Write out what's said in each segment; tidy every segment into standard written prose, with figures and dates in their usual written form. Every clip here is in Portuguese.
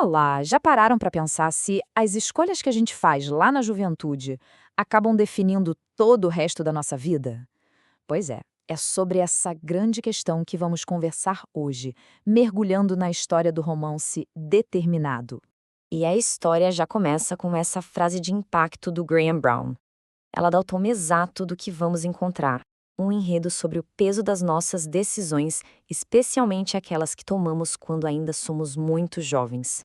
Olá, já pararam para pensar se as escolhas que a gente faz lá na juventude acabam definindo todo o resto da nossa vida? Pois é sobre essa grande questão que vamos conversar hoje, mergulhando na história do romance Determinado. E a história já começa com essa frase de impacto do Graham Brown. Ela dá o tom exato do que vamos encontrar. Um enredo sobre o peso das nossas decisões, especialmente aquelas que tomamos quando ainda somos muito jovens.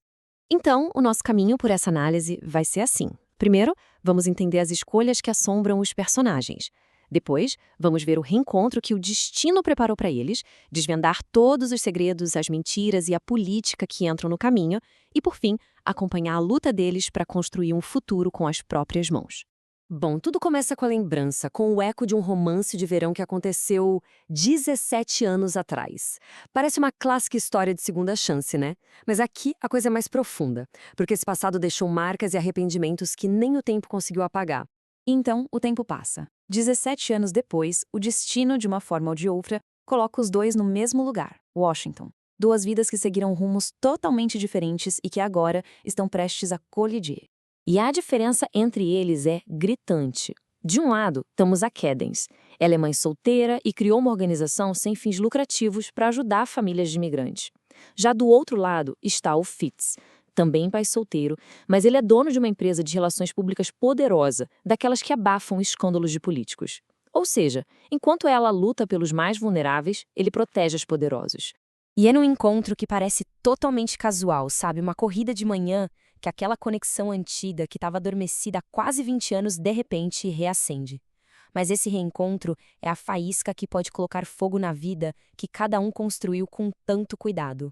Então, o nosso caminho por essa análise vai ser assim. Primeiro, vamos entender as escolhas que assombram os personagens. Depois, vamos ver o reencontro que o destino preparou para eles, desvendar todos os segredos, as mentiras e a política que entram no caminho, e, por fim, acompanhar a luta deles para construir um futuro com as próprias mãos. Bom, tudo começa com a lembrança, com o eco de um romance de verão que aconteceu 17 anos atrás. Parece uma clássica história de segunda chance, né? Mas aqui a coisa é mais profunda, porque esse passado deixou marcas e arrependimentos que nem o tempo conseguiu apagar. E então, o tempo passa. 17 anos depois, o destino, de uma forma ou de outra, coloca os dois no mesmo lugar, Washington. Duas vidas que seguiram rumos totalmente diferentes e que agora estão prestes a colidir. E a diferença entre eles é gritante. De um lado, temos a Cadence. Ela é mãe solteira e criou uma organização sem fins lucrativos para ajudar famílias de imigrantes. Já do outro lado está o Fitz, também pai solteiro, mas ele é dono de uma empresa de relações públicas poderosa, daquelas que abafam escândalos de políticos. Ou seja, enquanto ela luta pelos mais vulneráveis, ele protege os poderosos. E é num encontro que parece totalmente casual, sabe? Uma corrida de manhã, que aquela conexão antiga que estava adormecida há quase 20 anos de repente reacende. Mas esse reencontro é a faísca que pode colocar fogo na vida que cada um construiu com tanto cuidado.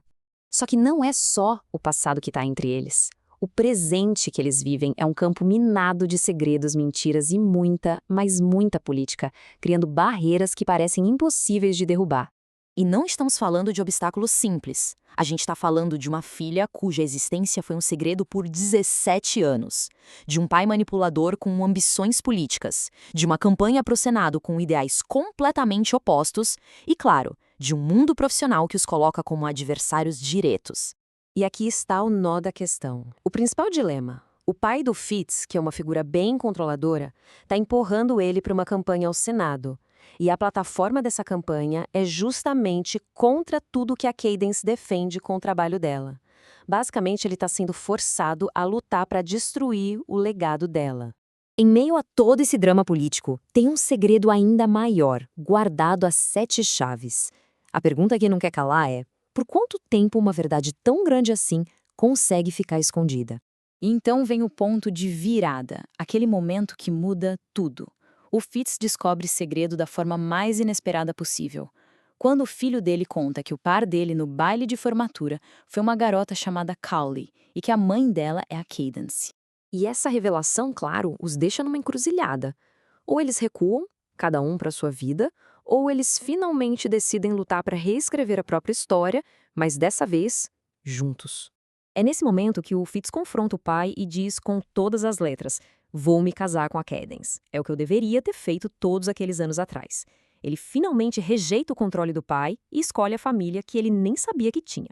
Só que não é só o passado que está entre eles. O presente que eles vivem é um campo minado de segredos, mentiras e muita, mas muita política, criando barreiras que parecem impossíveis de derrubar. E não estamos falando de obstáculos simples. A gente está falando de uma filha cuja existência foi um segredo por 17 anos. De um pai manipulador com ambições políticas. De uma campanha para o Senado com ideais completamente opostos. E, claro, de um mundo profissional que os coloca como adversários diretos. E aqui está o nó da questão. O principal dilema. O pai do Fitz, que é uma figura bem controladora, está empurrando ele para uma campanha ao Senado. E a plataforma dessa campanha é justamente contra tudo que a Cadence defende com o trabalho dela. Basicamente, ele está sendo forçado a lutar para destruir o legado dela. Em meio a todo esse drama político, tem um segredo ainda maior, guardado a 7 chaves. A pergunta que não quer calar é: por quanto tempo uma verdade tão grande assim consegue ficar escondida? E então vem o ponto de virada, aquele momento que muda tudo. O Fitz descobre segredo da forma mais inesperada possível. Quando o filho dele conta que o par dele no baile de formatura foi uma garota chamada Cowley e que a mãe dela é a Cadence. E essa revelação, claro, os deixa numa encruzilhada. Ou eles recuam, cada um para sua vida, ou eles finalmente decidem lutar para reescrever a própria história, mas dessa vez, juntos. É nesse momento que o Fitz confronta o pai e diz com todas as letras: vou me casar com a Cadence. É o que eu deveria ter feito todos aqueles anos atrás. Ele finalmente rejeita o controle do pai e escolhe a família que ele nem sabia que tinha.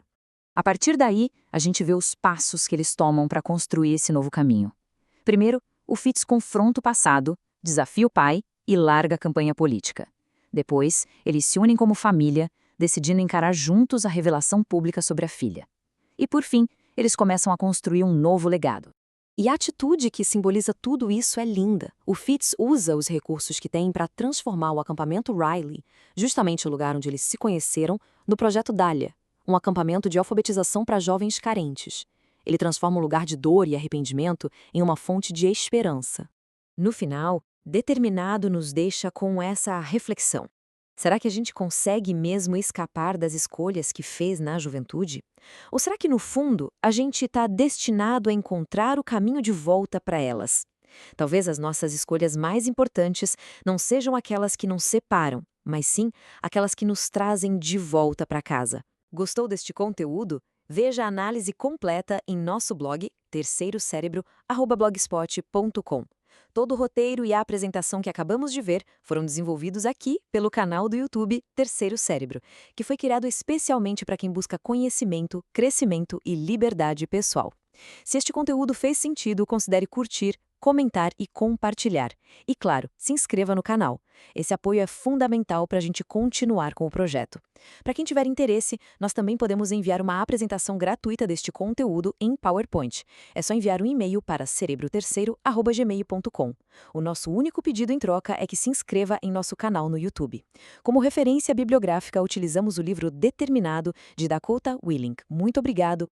A partir daí, a gente vê os passos que eles tomam para construir esse novo caminho. Primeiro, o Fitz confronta o passado, desafia o pai e larga a campanha política. Depois, eles se unem como família, decidindo encarar juntos a revelação pública sobre a filha. E por fim, eles começam a construir um novo legado. E a atitude que simboliza tudo isso é linda. O Fitz usa os recursos que tem para transformar o acampamento Riley, justamente o lugar onde eles se conheceram, no projeto Dália, um acampamento de alfabetização para jovens carentes. Ele transforma um lugar de dor e arrependimento em uma fonte de esperança. No final, Determinado nos deixa com essa reflexão. Será que a gente consegue mesmo escapar das escolhas que fez na juventude? Ou será que, no fundo, a gente está destinado a encontrar o caminho de volta para elas? Talvez as nossas escolhas mais importantes não sejam aquelas que nos separam, mas sim aquelas que nos trazem de volta para casa. Gostou deste conteúdo? Veja a análise completa em nosso blog terceirocérebro@blogspot.com. Todo o roteiro e a apresentação que acabamos de ver foram desenvolvidos aqui pelo canal do YouTube Terceiro Cérebro, que foi criado especialmente para quem busca conhecimento, crescimento e liberdade pessoal. Se este conteúdo fez sentido, considere curtir, comentar e compartilhar. E, claro, se inscreva no canal. Esse apoio é fundamental para a gente continuar com o projeto. Para quem tiver interesse, nós também podemos enviar uma apresentação gratuita deste conteúdo em PowerPoint. É só enviar um e-mail para cerebroterceiro@gmail.com. O nosso único pedido em troca é que se inscreva em nosso canal no YouTube. Como referência bibliográfica, utilizamos o livro Determinado, de Dakota Willing. Muito obrigado